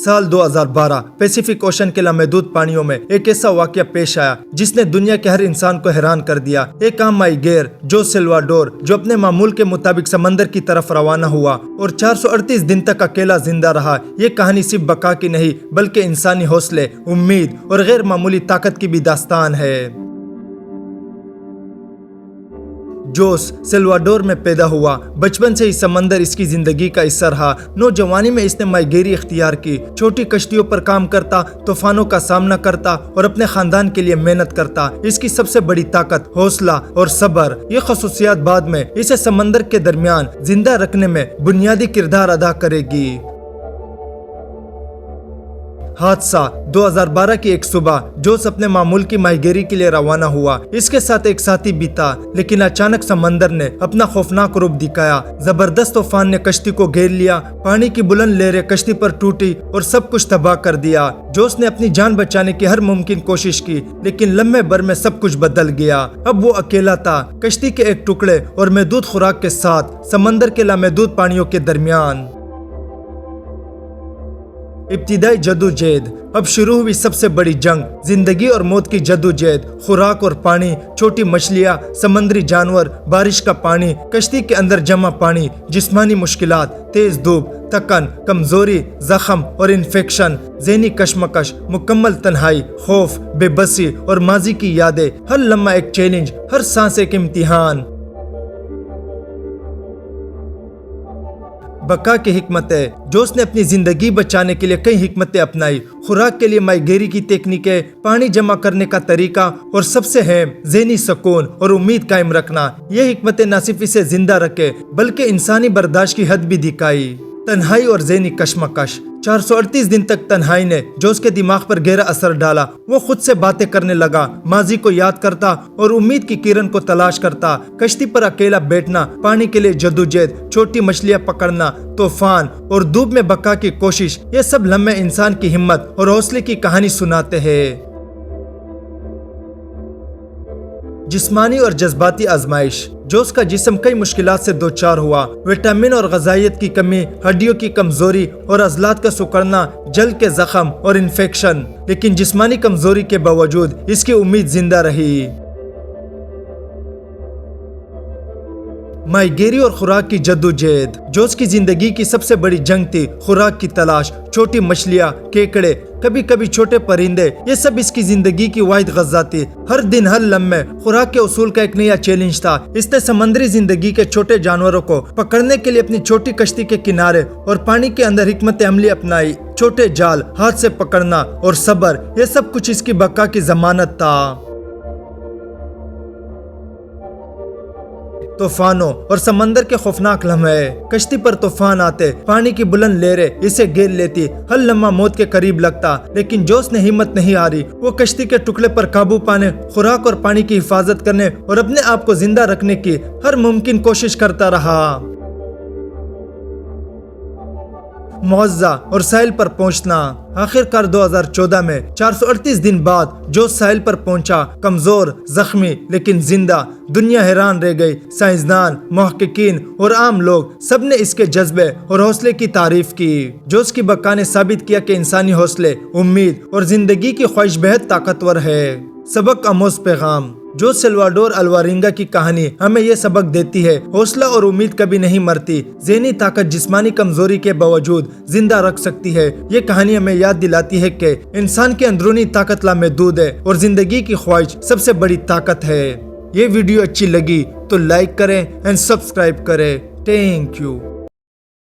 साल 2012 Pacific ocean के लामहदूद पानियों में एक ऐसा वाकया पेश आया जिसने दुनिया के हर इंसान को हैरान कर दिया। एक आम माहीगीर जोस सिल्वाडोर जो अपने मामूल के मुताबिक समंदर की तरफ रवाना हुआ और 438 दिन तक अकेला जिंदा रहा। ये कहानी सिर्फ बका की नहीं बल्कि इंसानी हौसले, उम्मीद और गैर मामूली ताकत की भी दास्तान है। जोस सिल्वाडोर में पैदा हुआ। बचपन से ही समंदर इसकी जिंदगी का हिस्सा रहा। नौजवानी में इसने माहीगीरी इख्तियार की। छोटी कश्तियों पर काम करता, तूफानों का सामना करता और अपने खानदान के लिए मेहनत करता। इसकी सबसे बड़ी ताकत हौसला और सब्र। ये खसूसियात बाद में इसे समंदर के दरमियान जिंदा रखने में बुनियादी किरदार अदा करेगी। हादसा 2012 की एक सुबह जोस अपने मामूल की माहीगीरी के लिए रवाना हुआ। इसके साथ एक साथी भी था, लेकिन अचानक समंदर ने अपना खौफनाक रूप दिखाया। जबरदस्त तूफान ने कश्ती को घेर लिया। पानी की बुलंद लहरें कश्ती पर टूटी और सब कुछ तबाह कर दिया। जोस ने अपनी जान बचाने की हर मुमकिन कोशिश की, लेकिन लम्हे भर में सब कुछ बदल गया। अब वो अकेला था, कश्ती के एक टुकड़े और महदूद खुराक के साथ समंदर के लामहदूद पानियों के दरमियान। इब्तिदाई जद्दोजहद। अब शुरू हुई सबसे बड़ी जंग, जिंदगी और मौत की जद्दोजहद। खुराक और पानी, छोटी मछलियाँ, समुद्री जानवर, बारिश का पानी, कश्ती के अंदर जमा पानी, जिस्मानी मुश्किलात, तेज धूप, थकन, कमजोरी, जख्म और इन्फेक्शन, ज़हनी कशमकश, मुकम्मल तन्हाई, खौफ, बेबसी और माजी की यादें। हर लम्हा एक चैलेंज, हर सांस एक इम्तिहान। बका की हिकमत है। जोस ने अपनी जिंदगी बचाने के लिए कई हिकमतें अपनाई। खुराक के लिए माहीगीरी की तकनीकें, पानी जमा करने का तरीका और सबसे अहम ज़हनी सुकून और उम्मीद कायम रखना। ये हिकमतें न सिर्फ इसे जिंदा रखे बल्कि इंसानी बर्दाश्त की हद भी दिखाई। तन्हाई और ज़हनी कशमकश। 438 दिन तक तन्हाई ने जोस के दिमाग पर गहरा असर डाला। वो खुद से बातें करने लगा, माजी को याद करता और उम्मीद की किरण को तलाश करता। कश्ती पर अकेला बैठना, पानी के लिए जद्दोजहद, छोटी मछलियां पकड़ना, तूफान और धूप में बका की कोशिश, ये सब लम्हे इंसान की हिम्मत और हौसले की कहानी सुनाते हैं। जिस्मानी और जज्बाती आजमाइश। जोस का जिस्म कई मुश्किलात से दोचार हुआ। विटामिन और ग़िज़ाइयत की कमी, हड्डियों की कमजोरी और अज़लात का सिकुड़ना, जल्द के जख्म और इन्फेक्शन। लेकिन जिस्मानी कमजोरी के बावजूद इसकी उम्मीद जिंदा रही। माहीगीरी और खुराक की जद्दोजहद। जोस की जिंदगी की सबसे बड़ी जंग थी खुराक की तलाश। छोटी मछलियाँ, केकड़े, कभी कभी छोटे परिंदे, ये सब इसकी जिंदगी की वाहिद ग़िज़ा थी। हर दिन, हर लम्हे खुराक के उसूल का एक नया चैलेंज था। इसने समुद्री जिंदगी के छोटे जानवरों को पकड़ने के लिए अपनी छोटी कश्ती के किनारे और पानी के अंदर हिकमत अमली अपनाई। छोटे जाल, हाथ से पकड़ना और सब्र, ये सब कुछ इसकी बका की जमानत था। तूफानों और समंदर के खौफनाक लम्हे। कश्ती पर तूफान आते, पानी की बुलंद लहरें इसे घेर लेती। हर लम्हा मौत के करीब लगता, लेकिन जोस ने हिम्मत नहीं हारी। वो कश्ती के टुकड़े पर काबू पाने, खुराक और पानी की हिफाजत करने और अपने आप को जिंदा रखने की हर मुमकिन कोशिश करता रहा। मुअज़्ज़ा और साहिल पर पहुंचना। आखिरकार 2014 में 438 दिन बाद जोस साहिल पर पहुंचा। कमजोर, जख्मी लेकिन जिंदा। दुनिया हैरान रह गई। साइंसदान, मुहक्किकीन और आम लोग सब ने इसके जज्बे और हौसले की तारीफ की। जोस की बका ने साबित किया कि इंसानी हौसले, उम्मीद और जिंदगी की ख्वाहिश बेहद ताकतवर है। सबक आमोज़ पैगाम। जोस सिल्वाडोर अल्वारिंगा की कहानी हमें ये सबक देती है, हौसला और उम्मीद कभी नहीं मरती। ज़हनी ताकत जिस्मानी कमजोरी के बावजूद जिंदा रख सकती है। ये कहानी हमें याद दिलाती है कि इंसान की अंदरूनी ताकत लामहदूद है और जिंदगी की ख्वाहिश सबसे बड़ी ताकत है। ये वीडियो अच्छी लगी तो लाइक करें एंड सब्सक्राइब करें। Thank you.